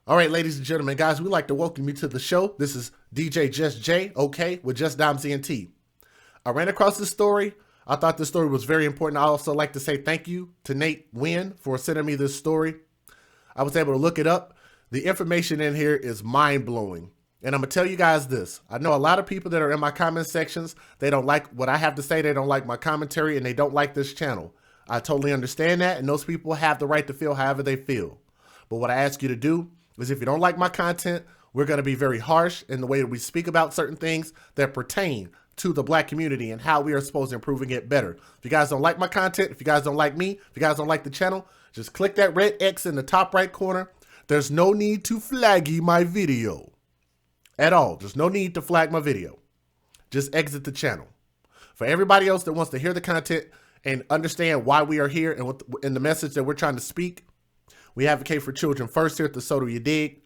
All right, ladies and gentlemen, guys, we'd like to welcome you to the show. This is DJJustJayOK with Just Dimes and T. I ran across this story. I thought this story was very important. I also like to say thank you to Nate Wynn for sending me this story. I was able to look it up. The information in here is mind-blowing. And I'm going to tell you guys this. I know a lot of people that are in my comment sections, they don't like what I have to say. They don't like my commentary, and they don't like this channel. I totally understand that, and those people have the right to feel however they feel. But what I ask you to do is, if you don't like my content, we're going to be very harsh in the way that we speak about certain things that pertain to the black community and how we are supposed to improve and get better. If you guys don't like my content, if you guys don't like me, if you guys don't like the channel, just click that red X in the top right corner. There's no need to flaggy my video at all. There's no need to flag my video. Just exit the channel. For everybody else that wants to hear the content and understand why we are here and the message that we're trying to speak, we advocate for children first here at the Soto You Dig.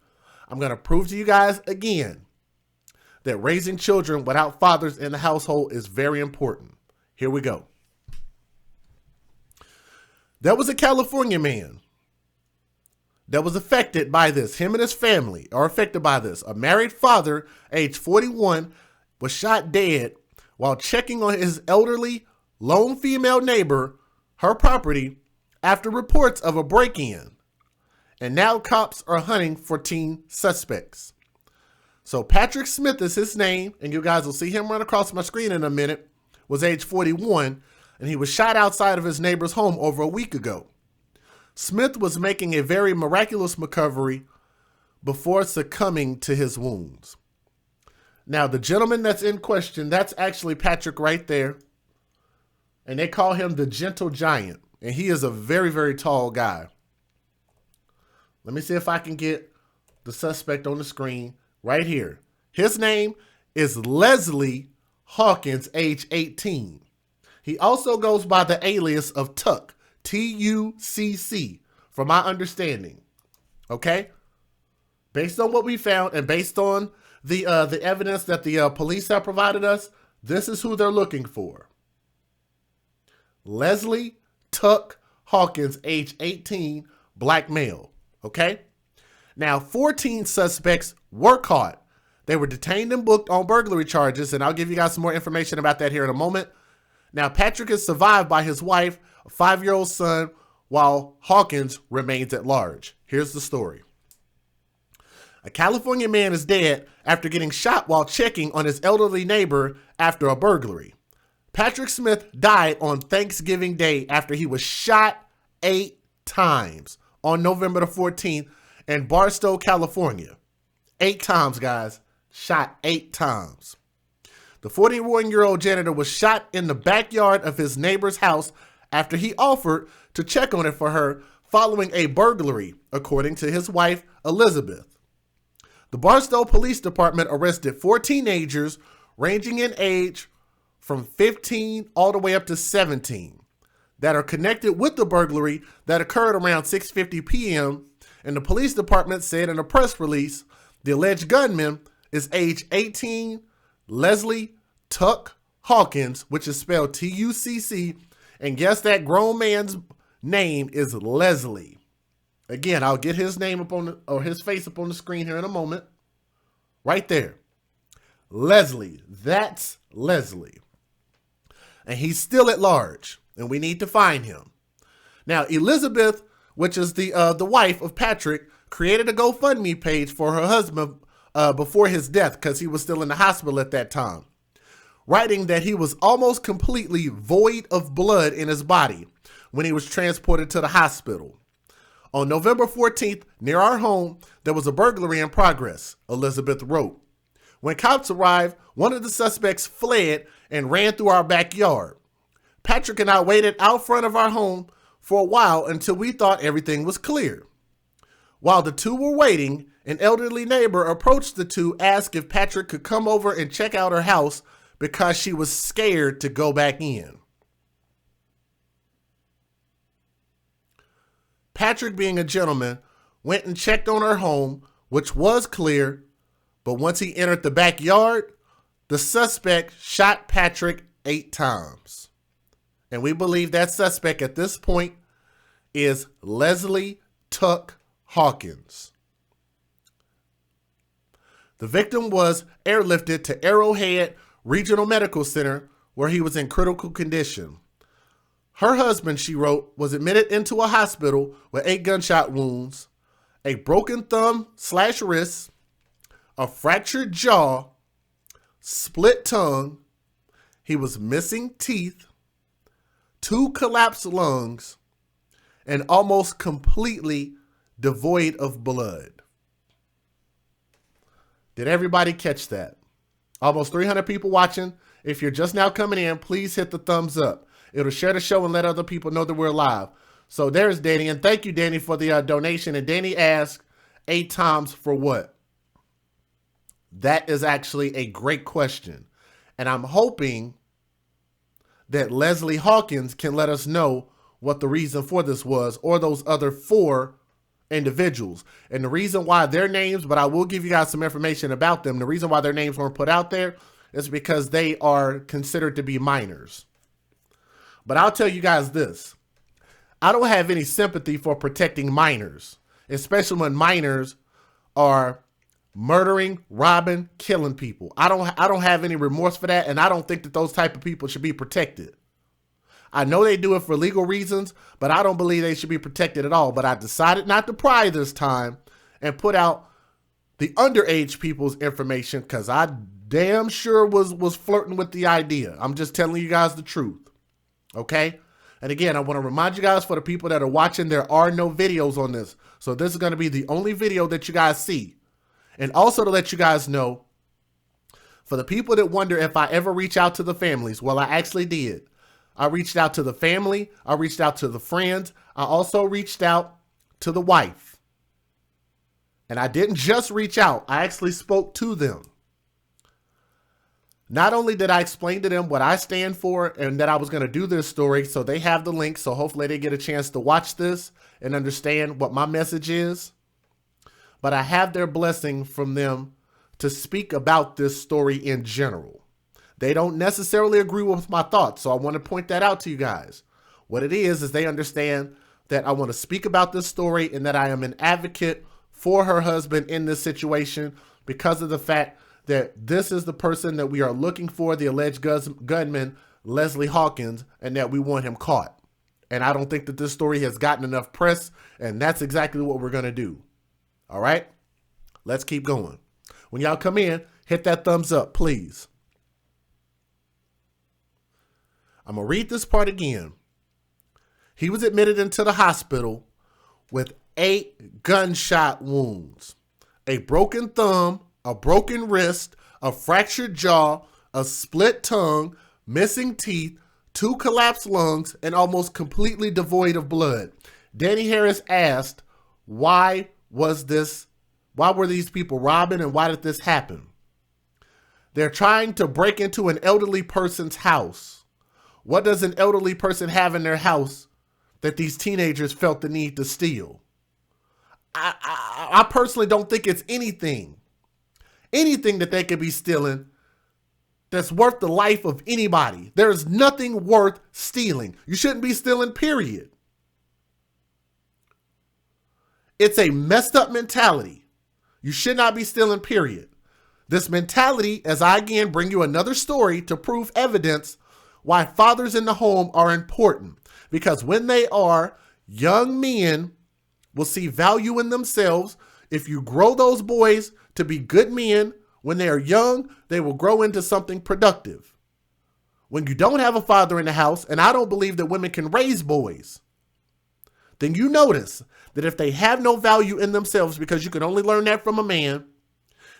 I'm going to prove to you guys again that raising children without fathers in the household is very important. Here we go. There was a California man that was affected by this. Him and his family are affected by this. A married father, age 41, was shot dead while checking on his elderly, lone female neighbor, her property, after reports of a break-in. And now cops are hunting for teen suspects. So Patrick Smith is his name, and you guys will see him run across my screen in a minute, was age 41, and he was shot outside of his neighbor's home over a week ago. Smith was making a very miraculous recovery before succumbing to his wounds. Now, the gentleman that's in question, that's actually Patrick right there, and they call him the Gentle Giant, and he is a very, very tall guy. Let me see if I can get the suspect on the screen right here. His name is Leslie Hawkins, age 18. He also goes by the alias of Tuck, T-U-C-C, from my understanding. Okay? Based on what we found and based on the evidence that the police have provided us, this is who they're looking for. Leslie Tuck Hawkins, age 18, black male. Okay? Now, 14 suspects were caught. They were detained and booked on burglary charges, and I'll give you guys some more information about that here in a moment. Now, Patrick is survived by his wife, a 5-year-old son, while Hawkins remains at large. Here's the story. A California man is dead after getting shot while checking on his elderly neighbor after a burglary. Patrick Smith died on Thanksgiving Day after he was shot 8 times on November the 14th in Barstow, California. 8 times, guys. Shot 8 times. The 41-year-old janitor was shot in the backyard of his neighbor's house after he offered to check on it for her following a burglary, according to his wife, Elizabeth. The Barstow Police Department arrested 4 teenagers ranging in age from 15 all the way up to 17 that are connected with the burglary that occurred around 6:50 p.m. And the police department said in a press release, the alleged gunman is age 18, Leslie Tuck Hawkins, which is spelled T-U-C-C, and guess that grown man's name is Leslie. Again, I'll get his name up on his face up on the screen here in a moment. Right there. Leslie. That's Leslie. And he's still at large, and we need to find him. Now, Elizabeth, which is the wife of Patrick, created a GoFundMe page for her husband before his death because he was still in the hospital at that time, writing that he was almost completely void of blood in his body when he was transported to the hospital. On November 14th, near our home, there was a burglary in progress, Elizabeth wrote. When cops arrived, one of the suspects fled and ran through our backyard. Patrick and I waited out front of our home for a while until we thought everything was clear. While the two were waiting, an elderly neighbor approached the two, asked if Patrick could come over and check out her house because she was scared to go back in. Patrick, being a gentleman, went and checked on her home, which was clear, but once he entered the backyard, the suspect shot Patrick 8 times. And we believe that suspect at this point is Leslie Tuck Hawkins. The victim was airlifted to Arrowhead Regional Medical Center where he was in critical condition. Her husband, she wrote, was admitted into a hospital with 8 gunshot wounds, a broken thumb/wrist, a fractured jaw, split tongue. He was missing teeth, 2 collapsed lungs, and almost completely devoid of blood. Did everybody catch that? Almost 300 people watching. If you're just now coming in, please hit the thumbs up. It'll share the show and let other people know that we're live. So there's Danny, and thank you, Danny, for the donation. And Danny asked 8 times for what? That is actually a great question. And I'm hoping that Leslie Hawkins can let us know what the reason for this was, or those other 4 individuals. And the reason why their names, but I will give you guys some information about them. The reason why their names weren't put out there is because they are considered to be minors. But I'll tell you guys this. I don't have any sympathy for protecting minors, especially when minors are murdering, robbing, killing people. I don't have any remorse for that, and I don't think that those type of people should be protected. I know they do it for legal reasons, but I don't believe they should be protected at all. But I decided not to pry this time and put out the underage people's information because I damn sure was flirting with the idea. I'm just telling you guys the truth. Okay? And again, I want to remind you guys, for the people that are watching, there are no videos on this. So this is going to be the only video that you guys see. And also to let you guys know, for the people that wonder if I ever reach out to the families, well, I actually did. I reached out to the family. I reached out to the friends. I also reached out to the wife. And I didn't just reach out. I actually spoke to them. Not only did I explain to them what I stand for and that I was going to do this story, so they have the link, so hopefully they get a chance to watch this and understand what my message is. But I have their blessing from them to speak about this story in general. They don't necessarily agree with my thoughts, so I want to point that out to you guys. What it is they understand that I want to speak about this story and that I am an advocate for her husband in this situation because of the fact that this is the person that we are looking for, the alleged gunman, Leslie Hawkins, and that we want him caught. And I don't think that this story has gotten enough press, and that's exactly what we're going to do. All right? Let's keep going. When y'all come in, hit that thumbs up, please. I'm going to read this part again. He was admitted into the hospital with 8 gunshot wounds, a broken thumb, a broken wrist, a fractured jaw, a split tongue, missing teeth, 2 collapsed lungs, and almost completely devoid of blood. Danny Harris asked, why were these people robbing and why did this happen? They're trying to break into an elderly person's house. What does an elderly person have in their house that these teenagers felt the need to steal? I personally don't think it's anything that they could be stealing that's worth the life of anybody. There's nothing worth stealing. You shouldn't be stealing, period. It's a messed up mentality. You should not be stealing, period. This mentality, as I again bring you another story to prove evidence why fathers in the home are important. Because when they are, young men will see value in themselves. If you grow those boys to be good men, when they are young, they will grow into something productive. When you don't have a father in the house, and I don't believe that women can raise boys, then you notice that if they have no value in themselves, because you can only learn that from a man,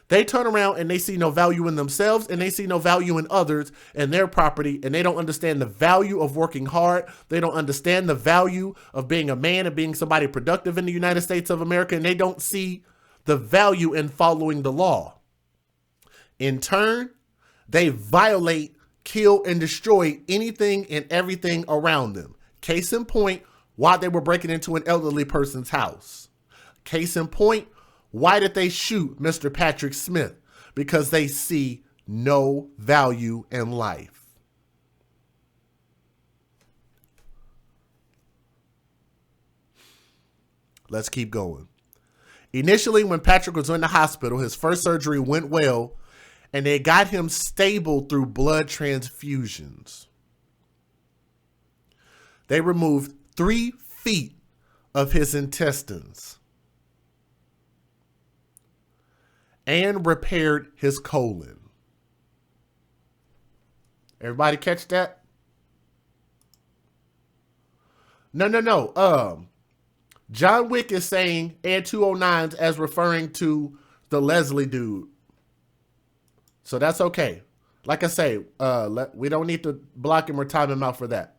they turn around and they see no value in themselves and they see no value in others and their property, and they don't understand the value of working hard. They don't understand the value of being a man and being somebody productive in the United States of America, and they don't see the value in following the law. In turn, they violate, kill, and destroy anything and everything around them. Case in point, why they were breaking into an elderly person's house. Case in point, why did they shoot Mr. Patrick Smith? Because they see no value in life. Let's keep going. Initially, when Patrick was in the hospital, his first surgery went well, and they got him stable through blood transfusions. They removed 3 feet of his intestines and repaired his colon. Everybody catch that? No. John Wick is saying Ed 209s as referring to the Leslie dude. So that's okay. Like I say, we don't need to block him or time him out for that.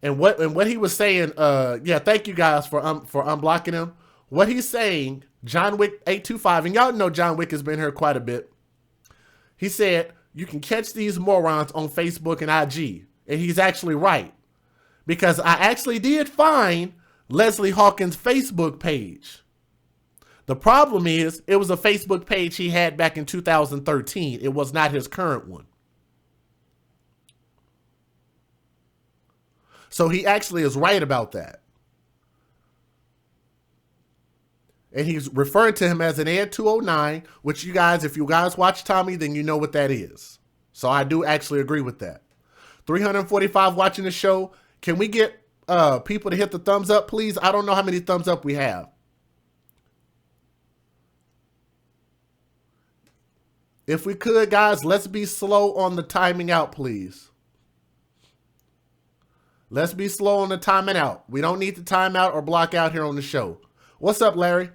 And what he was saying, yeah, thank you guys for unblocking him. What he's saying, John Wick 825, and y'all know John Wick has been here quite a bit. He said, you can catch these morons on Facebook and IG. And he's actually right. Because I actually did find Leslie Hawkins' Facebook page. The problem is, it was a Facebook page he had back in 2013. It was not his current one. So he actually is right about that. And he's referring to him as an Ed 209, which you guys, if you guys watch Tommy, then you know what that is. So I do actually agree with that. 345 watching the show. Can we get people to hit the thumbs up, please? I don't know how many thumbs up we have. If we could, guys, let's be slow on the timing out, please. Let's be slow on the timing out. We don't need to time out or block out here on the show. What's up, Larry?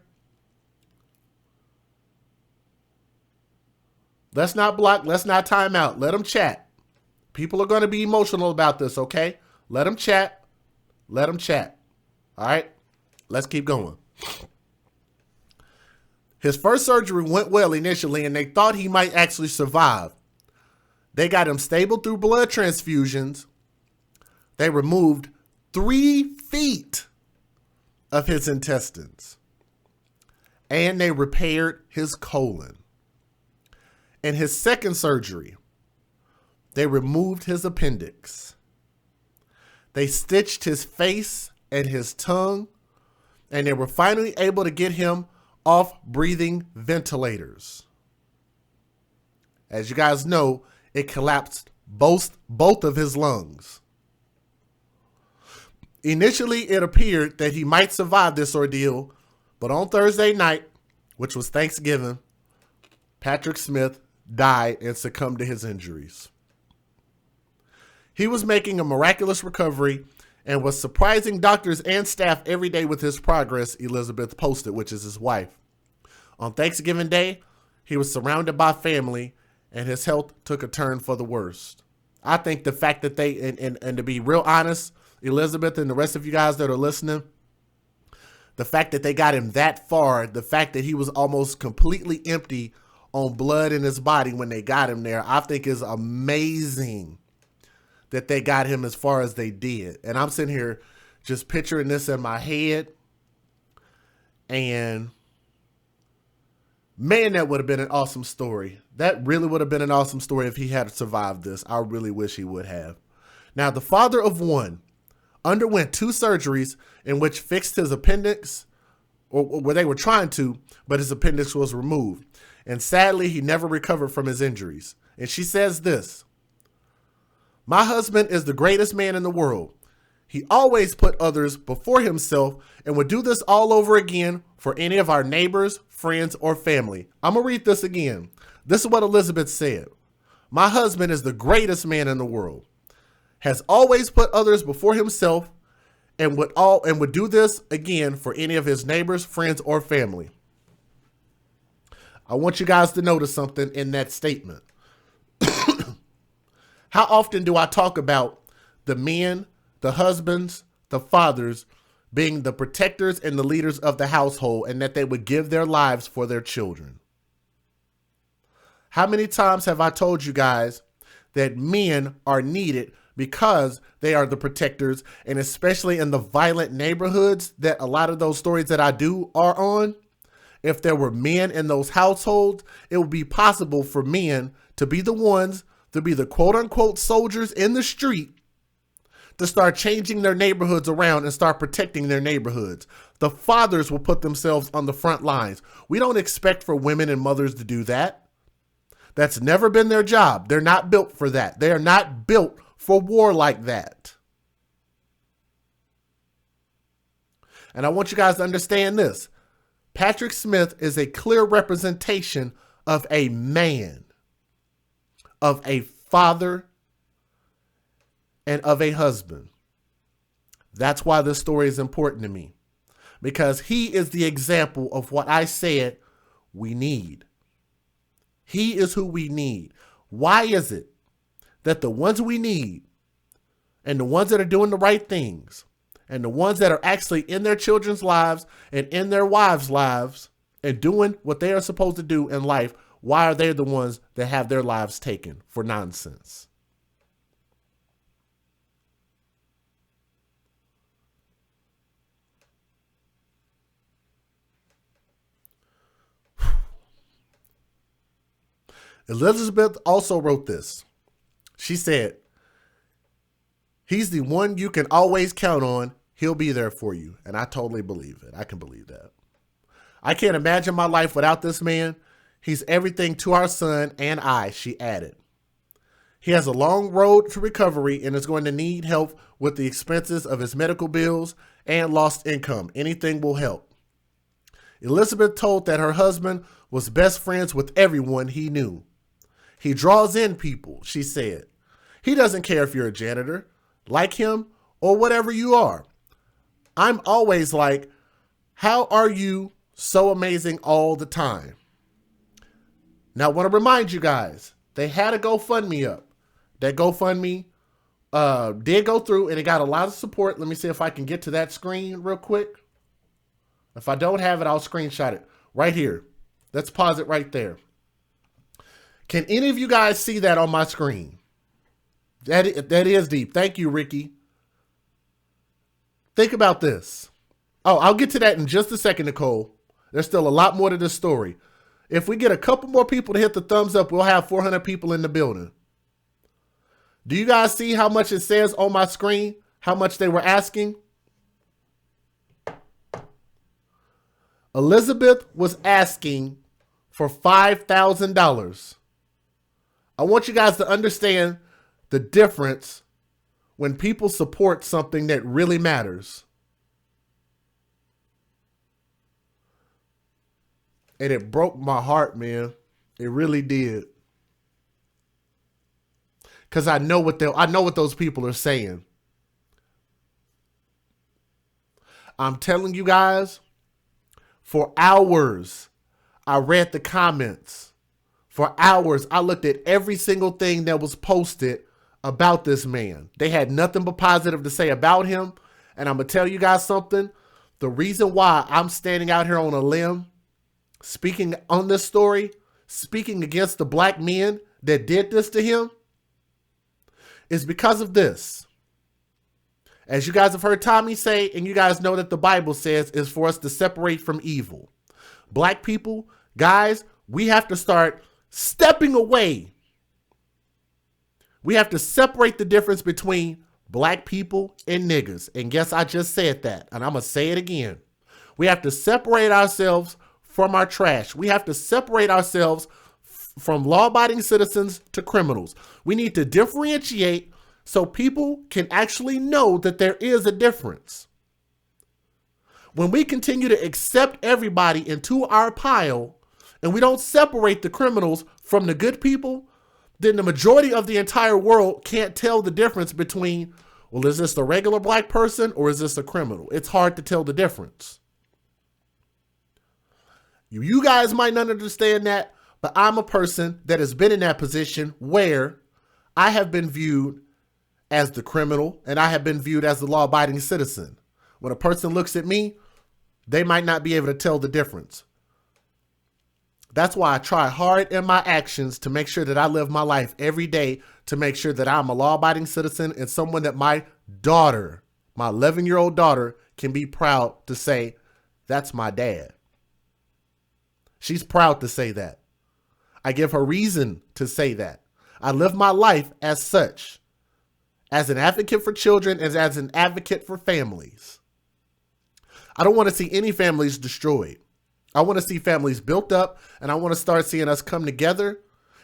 Let's not block. Let's not time out. Let them chat. People are going to be emotional about this, okay? Let them chat. Let them chat. All right? Let's keep going. His first surgery went well initially, and they thought he might actually survive. They got him stable through blood transfusions. They removed 3 feet of his intestines. And they repaired his colon. In his second surgery, they removed his appendix. They stitched his face and his tongue, and they were finally able to get him off breathing ventilators. As you guys know, it collapsed both of his lungs. Initially, it appeared that he might survive this ordeal, but on Thursday night, which was Thanksgiving, Patrick Smith died and succumbed to his injuries. He was making a miraculous recovery and was surprising doctors and staff every day with his progress, Elizabeth posted, which is his wife. On Thanksgiving Day, he was surrounded by family and his health took a turn for the worst. I think the fact that they, and to be real honest, Elizabeth and the rest of you guys that are listening, the fact that they got him that far, the fact that he was almost completely empty on blood in his body when they got him there, I think is amazing that they got him as far as they did. And I'm sitting here just picturing this in my head. And man, that would have been an awesome story. That really would have been an awesome story if he had survived this. I really wish he would have. Now, the father of one underwent 2 surgeries in which fixed his appendix, or where they were trying to, but his appendix was removed. And sadly, he never recovered from his injuries. And she says this: "My husband is the greatest man in the world. He always put others before himself and would do this all over again for any of our neighbors, friends, or family." I'm going to read this again. This is what Elizabeth said. "My husband is the greatest man in the world. Has always put others before himself and would do this again for any of his neighbors, friends, or family." I want you guys to notice something in that statement. How often do I talk about the men, the husbands, the fathers being the protectors and the leaders of the household, and that they would give their lives for their children? How many times have I told you guys that men are needed because they are the protectors, and especially in the violent neighborhoods that a lot of those stories that I do are on? If there were men in those households, it would be possible for men to be the ones to be the quote unquote soldiers in the street to start changing their neighborhoods around and start protecting their neighborhoods. The fathers will put themselves on the front lines. We don't expect for women and mothers to do that. That's never been their job. They're not built for that. They are not built for war like that. And I want you guys to understand this. Patrick Smith is a clear representation of a man, of a father, and of a husband. That's why this story is important to me, because he is the example of what I said we need. He is who we need. Why is it that the ones we need and the ones that are doing the right things and the ones that are actually in their children's lives and in their wives' lives and doing what they are supposed to do in life, why are they the ones that have their lives taken for nonsense? Elizabeth also wrote this. She said, he's the one you can always count on. He'll be there for you. And I totally believe it. I can believe that. I can't imagine my life without this man. He's everything to our son and I, she added. He has a long road to recovery and is going to need help with the expenses of his medical bills and lost income. Anything will help. Elizabeth told that her husband was best friends with everyone he knew. He draws in people, she said. He doesn't care if you're a janitor, like him, or whatever you are. I'm always like, how are you so amazing all the time? Now, I want to remind you guys, they had a GoFundMe up. That GoFundMe did go through and it got a lot of support. Let me see if I can get to that screen real quick. If I don't have it, I'll screenshot it right here. Let's pause it right there. Can any of you guys see that on my screen? That is deep. Thank you, Ricky. Think about this. Oh, I'll get to that in just a second, Nicole. There's still a lot more to this story. If we get a couple more people to hit the thumbs up, we'll have 400 people in the building. Do you guys see how much it says on my screen? How much they were asking? Elizabeth was asking for $5,000. I want you guys to understand the difference when people support something that really matters. And it broke my heart, man. It really did. Because I know what those people are saying. I'm telling you guys, for hours, I read the comments. For hours, I looked at every single thing that was posted about this man. They had nothing but positive to say about him. And I'm going to tell you guys something. The reason why I'm standing out here on a limb, speaking on this story, speaking against the black men that did this to him, is because of this. As you guys have heard Tommy say, and you guys know that the Bible says, is for us to separate from evil. Black people, guys, we have to start stepping away. We have to separate the difference between black people and niggers. And yes, I just said that, and I'm going to say it again. We have to separate ourselves from our trash. We have to separate ourselves from law-abiding citizens to criminals. We need to differentiate so people can actually know that there is a difference. When we continue to accept everybody into our pile and we don't separate the criminals from the good people, then the majority of the entire world can't tell the difference between, well, is this a regular black person or is this a criminal? It's hard to tell the difference. You guys might not understand that, but I'm a person that has been in that position where I have been viewed as the criminal and I have been viewed as the law-abiding citizen. When a person looks at me, they might not be able to tell the difference. That's why I try hard in my actions to make sure that I live my life every day to make sure that I'm a law-abiding citizen and someone that my daughter, my 11-year-old daughter, can be proud to say, that's my dad. She's proud to say that. I give her reason to say that. I live my life as such. as an advocate for children and as an advocate for families. I don't want to see any families destroyed. I want to see families built up, and I want to start seeing us come together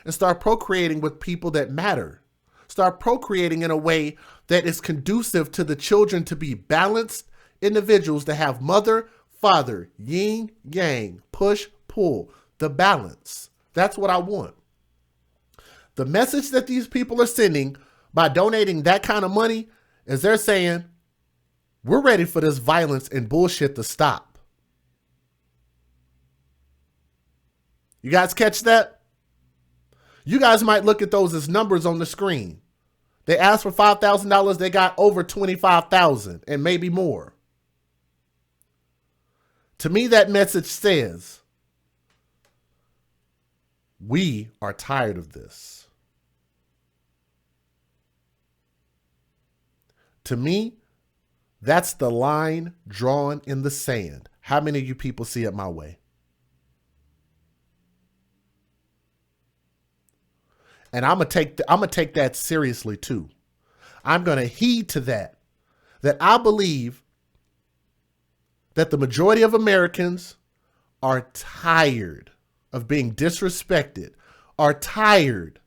and start procreating with people that matter. Start procreating in a way that is conducive to the children to be balanced individuals, to have mother, father, yin, yang, push, pull, the balance. That's what I want. The message that these people are sending by donating that kind of money is they're saying, we're ready for this violence and bullshit to stop. You guys catch that? You guys might look at those as numbers on the screen. They asked for $5,000. They got over $25,000 and maybe more. To me, that message says, we are tired of this. To me, that's the line drawn in the sand. How many of you people see it my way? And I'm gonna take that seriously too. I'm gonna heed to that I believe that the majority of Americans are tired of being disrespected, are tired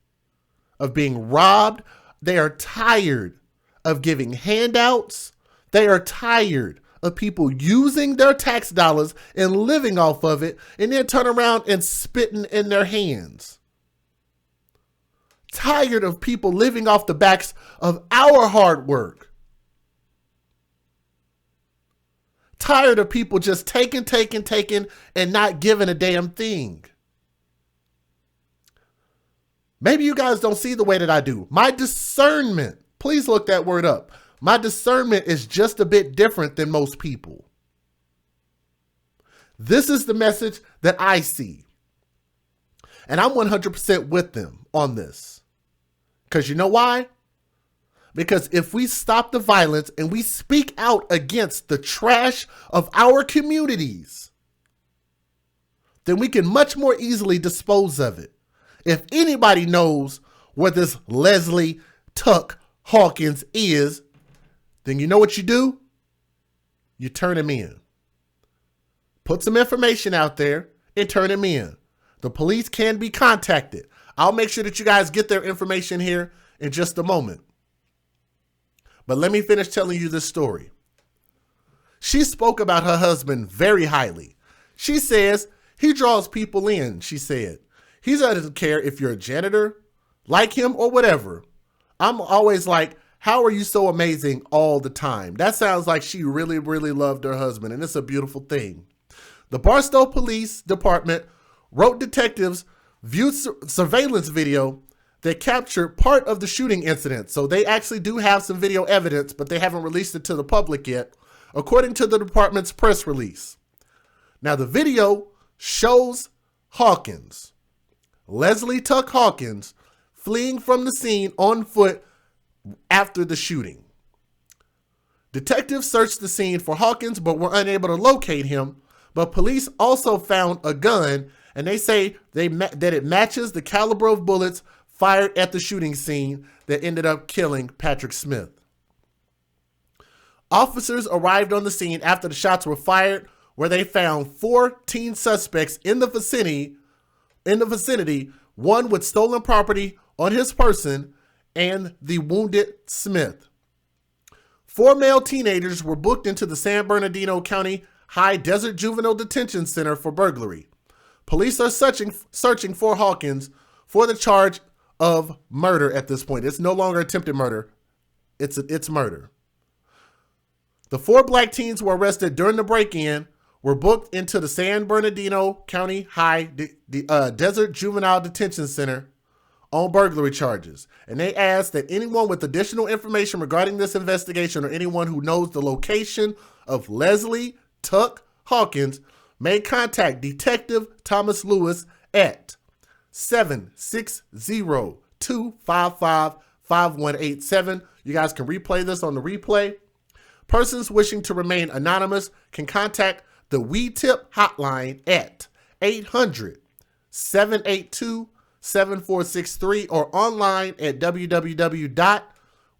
of being robbed. They are tired of giving handouts. They are tired of people using their tax dollars and living off of it and then turn around and spitting in their hands. Tired of people living off the backs of our hard work. Tired of people just taking and not giving a damn thing. Maybe you guys don't see the way that I do. My discernment, please look that word up. My discernment is just a bit different than most people. This is the message that I see. And I'm 100% with them on this. Because you know why? Because if we stop the violence and we speak out against the trash of our communities, then we can much more easily dispose of it. If anybody knows where this Leslie Hawkins is, then you know what you do? You turn him in. Put some information out there and turn him in. The police can be contacted. I'll make sure that you guys get their information here in just a moment. But let me finish telling you this story. She spoke about her husband very highly. She says he draws people in, she said. He doesn't care if you're a janitor, like him or whatever. I'm always like, how are you so amazing all the time? That sounds like she really, really loved her husband, and it's a beautiful thing. The Barstow Police Department wrote detectives viewed surveillance video that captured part of the shooting incident. So they actually do have some video evidence, but they haven't released it to the public yet, according to the department's press release. Now, the video shows Hawkins, Leslie Hawkins, fleeing from the scene on foot after the shooting. Detectives searched the scene for Hawkins, but were unable to locate him. But police also found a gun, and they say that it matches the caliber of bullets fired at the shooting scene that ended up killing Patrick Smith. Officers arrived on the scene after the shots were fired, where they found 14 suspects in the vicinity, one with stolen property on his person and the wounded Smith. 4 male teenagers were booked into the San Bernardino County High Desert Juvenile Detention Center for burglary. Police are searching for Hawkins for the charge of murder at this point. It's no longer attempted murder. It's murder. The 4 black teens were arrested during the break-in, were booked into the San Bernardino County High Desert Juvenile Detention Center on burglary charges. And they asked that anyone with additional information regarding this investigation or anyone who knows the location of Leslie Hawkins may contact Detective Thomas Lewis at 760-255-5187. You guys can replay this on the replay. Persons wishing to remain anonymous can contact the We Tip hotline at 800-782-7463 or online at www.wetip.org.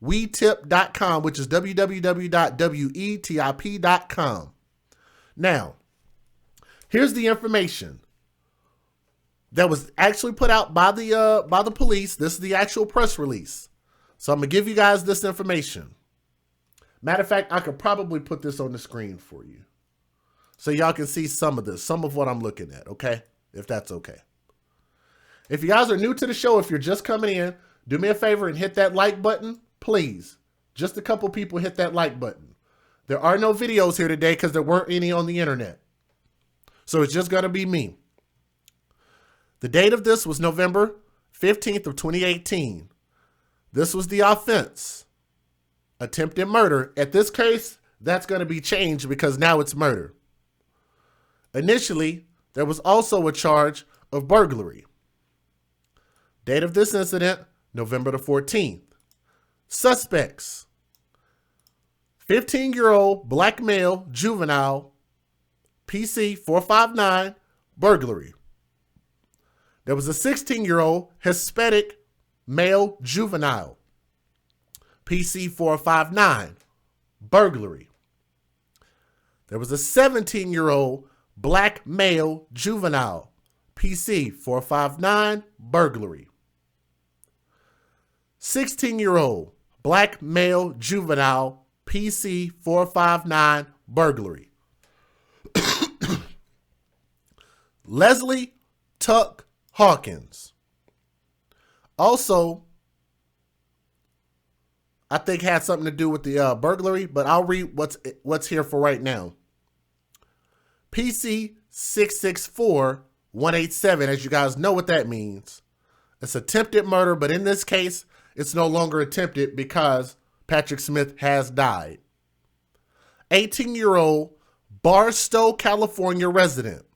wetip.com, which is www.wetip.com. Now, here's the information that was actually put out by the police. This is the actual press release. So I'm going to give you guys this information. Matter of fact, I could probably put this on the screen for you so y'all can see some of this, some of what I'm looking at, okay? If that's okay. If you guys are new to the show, if you're just coming in, do me a favor and hit that like button, please. Just a couple people hit that like button. There are no videos here today because there weren't any on the internet. So it's just going to be me. The date of this was November 15th of 2018. This was the offense. Attempted murder. At this case, that's going to be changed because now it's murder. Initially, there was also a charge of burglary. Date of this incident, November the 14th. Suspects. 15-year-old black male, juvenile, PC 459, burglary. There was a 16-year-old Hispanic male, juvenile, PC 459, burglary. There was a 17-year-old black male, juvenile, PC 459, burglary. 16-year-old black male, juvenile, PC 459, burglary. Leslie Hawkins. Also, I think had something to do with the burglary, but I'll read what's here for right now. PC 664187, as you guys know what that means. It's attempted murder, but in this case, it's no longer attempted because Patrick Smith has died. 18-year-old Barstow, California resident.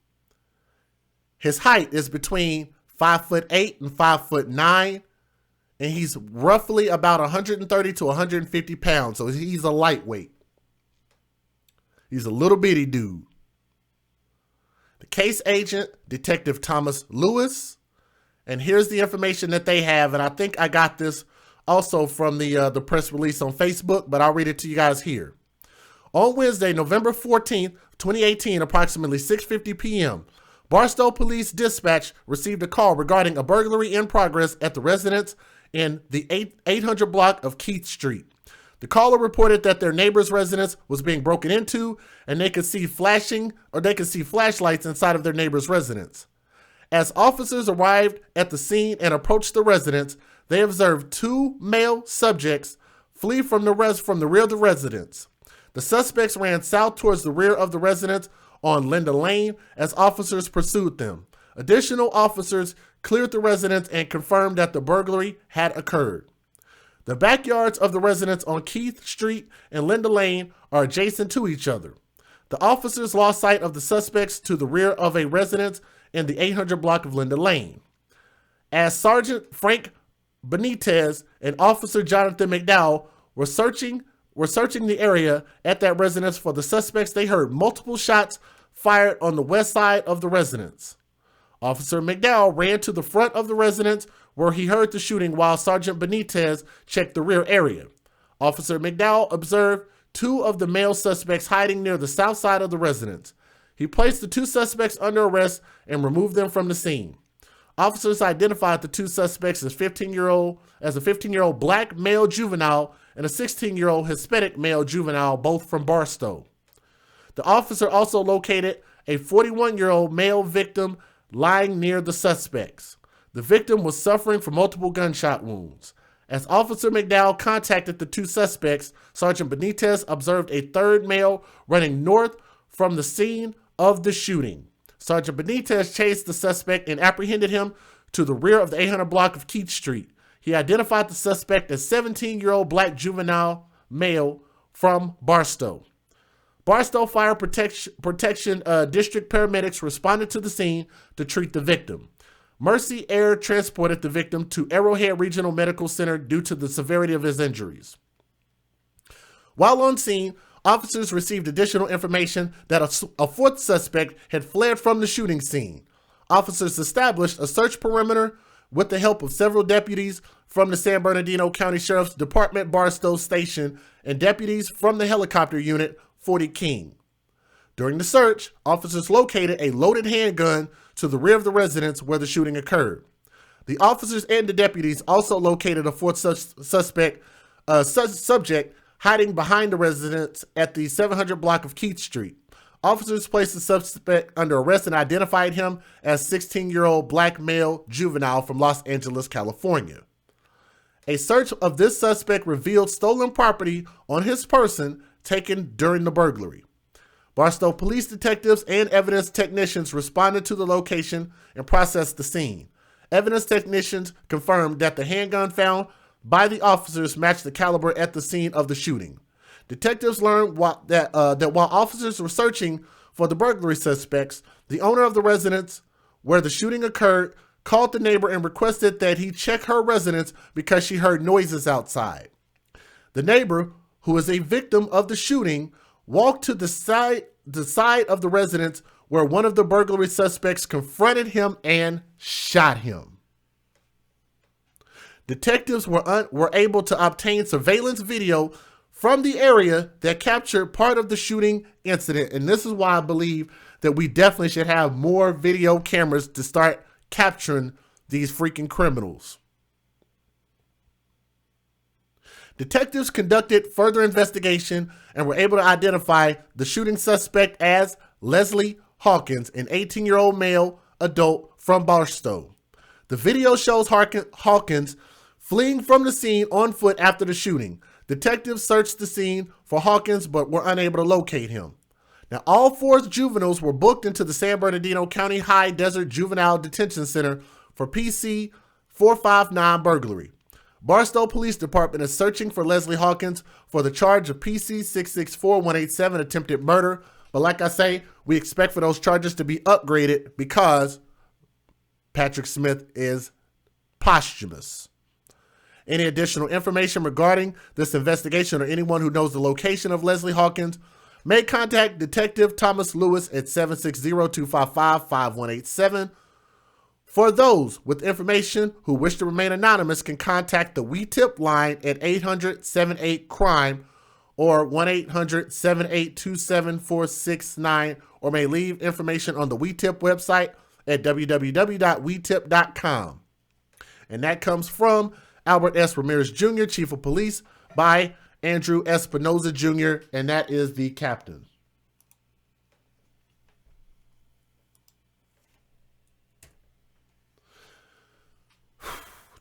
His height is between 5'8" and 5'9", and he's roughly about 130 to 150 pounds, so he's a lightweight. He's a little bitty dude. The case agent, Detective Thomas Lewis, and here's the information that they have, and I think I got this also from the press release on Facebook, but I'll read it to you guys here. On Wednesday, November 14th, 2018, approximately 6:50 p.m., Barstow Police Dispatch received a call regarding a burglary in progress at the residence in the 800 block of Keith Street. The caller reported that their neighbor's residence was being broken into, and they could see flashlights inside of their neighbor's residence. As officers arrived at the scene and approached the residence, they observed two male subjects flee from the rear of the residence. The suspects ran south towards the rear of the residence on Linda Lane as officers pursued them. Additional officers cleared the residence and confirmed that the burglary had occurred. The backyards of the residence on Keith Street and Linda Lane are adjacent to each other. The officers lost sight of the suspects to the rear of a residence in the 800 block of Linda Lane. As Sergeant Frank Benitez and Officer Jonathan McDowell were searching the area at that residence for the suspects, they heard multiple shots fired on the west side of the residence. Officer McDowell ran to the front of the residence where he heard the shooting while Sergeant Benitez checked the rear area. Officer McDowell observed two of the male suspects hiding near the south side of the residence. He placed the two suspects under arrest and removed them from the scene. Officers identified the two suspects as a 15-year-old black male juvenile and a 16-year-old Hispanic male juvenile, both from Barstow. The officer also located a 41-year-old male victim lying near the suspects. The victim was suffering from multiple gunshot wounds. As Officer McDowell contacted the two suspects, Sergeant Benitez observed a third male running north from the scene of the shooting. Sergeant Benitez chased the suspect and apprehended him to the rear of the 800 block of Keith Street. He identified the suspect as 17-year-old black juvenile male from Barstow. Barstow Fire Protection District paramedics responded to the scene to treat the victim. Mercy Air transported the victim to Arrowhead Regional Medical Center due to the severity of his injuries. While on scene, officers received additional information that a fourth suspect had fled from the shooting scene. Officers established a search perimeter with the help of several deputies from the San Bernardino County Sheriff's Department Barstow Station and deputies from the helicopter unit 40 King. During the search, officers located a loaded handgun to the rear of the residence where the shooting occurred. The officers and the deputies also located a fourth subject hiding behind the residence at the 700 block of Keith Street. Officers placed the suspect under arrest and identified him as 16-year-old black male juvenile from Los Angeles, California. A search of this suspect revealed stolen property on his person taken during the burglary. Barstow police detectives and evidence technicians responded to the location and processed the scene. Evidence technicians confirmed that the handgun found by the officers matched the caliber at the scene of the shooting. Detectives learned that while officers were searching for the burglary suspects, the owner of the residence where the shooting occurred called the neighbor and requested that he check her residence because she heard noises outside. The neighbor, who is a victim of the shooting, walked to the side of the residence where one of the burglary suspects confronted him and shot him. Detectives were able to obtain surveillance video from the area that captured part of the shooting incident. And this is why I believe that we definitely should have more video cameras to start capturing these freaking criminals. Detectives conducted further investigation and were able to identify the shooting suspect as Leslie Hawkins, an 18-year-old male adult from Barstow. The video shows Hawkins fleeing from the scene on foot after the shooting. Detectives searched the scene for Hawkins but were unable to locate him. Now, all four juveniles were booked into the San Bernardino County High Desert Juvenile Detention Center for PC 459 burglary. Barstow Police Department is searching for Leslie Hawkins for the charge of PC 664187 attempted murder. But like I say, we expect for those charges to be upgraded because Patrick Smith is posthumous. Any additional information regarding this investigation or anyone who knows the location of Leslie Hawkins may contact Detective Thomas Lewis at 760-255-5187. For those with information who wish to remain anonymous can contact the We Tip line at 800-78-CRIME or 1-800-782-7469 or may leave information on the We Tip website at www.wetip.com. And that comes from Albert S. Ramirez Jr., Chief of Police, by Andrew Espinoza Jr., and that is the captain.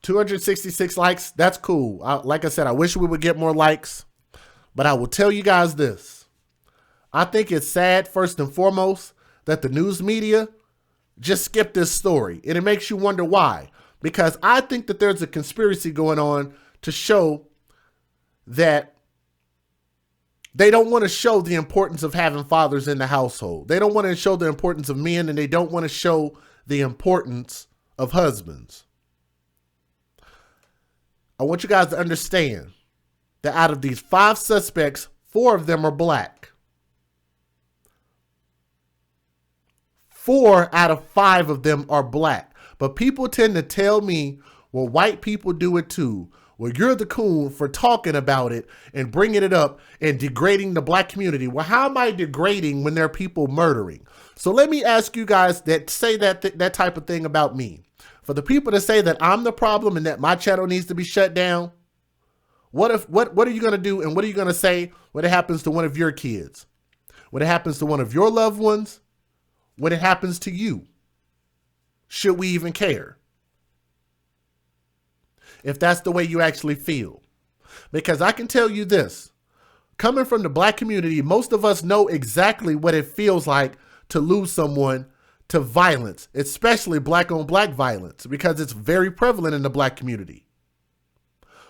$266 likes. That's cool. Like I said, I wish we would get more likes, but I will tell you guys this. I think it's sad, first and foremost, that the news media just skipped this story, and it makes you wonder why. Because I think that there's a conspiracy going on to show that they don't want to show the importance of having fathers in the household. They don't want to show the importance of men, and they don't want to show the importance of husbands. I want you guys to understand that out of these 5 suspects, 4 of them are black. 4 out of 5 of them are black. But people tend to tell me, well, white people do it too. Well, you're the coon for talking about it and bringing it up and degrading the black community. Well, how am I degrading when there are people murdering? So let me ask you guys that say that type of thing about me. For the people that say that I'm the problem and that my channel needs to be shut down, what are you going to do and what are you going to say when it happens to one of your kids? When it happens to one of your loved ones? When it happens to you? Should we even care? If that's the way you actually feel. Because I can tell you this, coming from the black community, most of us know exactly what it feels like to lose someone to violence, especially black on black violence, because it's very prevalent in the black community.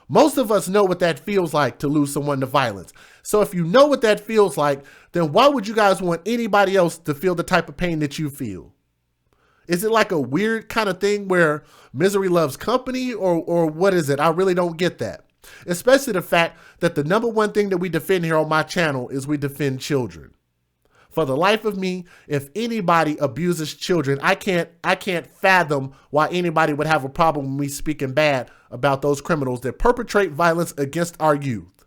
Most of us know what that feels like to lose someone to violence. So if you know what that feels like, then why would you guys want anybody else to feel the type of pain that you feel? Is it like a weird kind of thing where misery loves company, or what is it? I really don't get that. Especially the fact that the #1 thing that we defend here on my channel is we defend children. For the life of me, if anybody abuses children, I can't fathom why anybody would have a problem with me speaking bad about those criminals that perpetrate violence against our youth.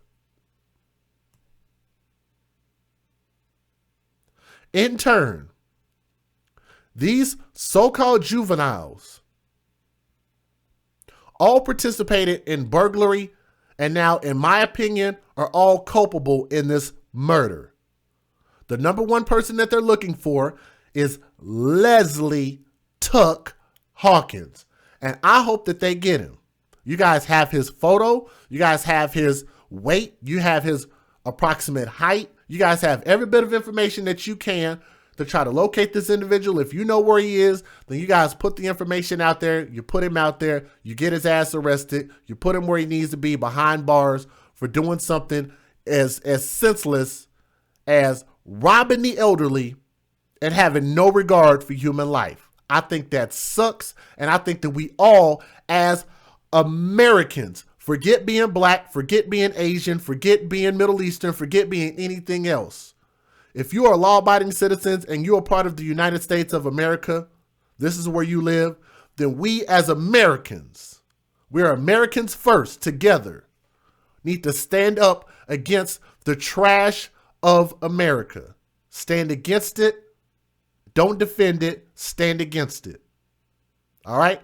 In turn, these so-called juveniles all participated in burglary and now, in my opinion, are all culpable in this murder. The number one person that they're looking for is Leslie Hawkins. And I hope that they get him. You guys have his photo. You guys have his weight. You have his approximate height. You guys have every bit of information that you can to try to locate this individual. If you know where he is, then you guys put the information out there. You put him out there. You get his ass arrested. You put him where he needs to be, behind bars, for doing something as senseless as robbing the elderly and having no regard for human life. I think that sucks. And I think that we all, as Americans, forget being black, forget being Asian, forget being Middle Eastern, forget being anything else. If you are law-abiding citizens and you are part of the United States of America, this is where you live, then we as Americans, we're Americans first, together, need to stand up against the trash of America. Stand against it. Don't defend it. Stand against it. All right?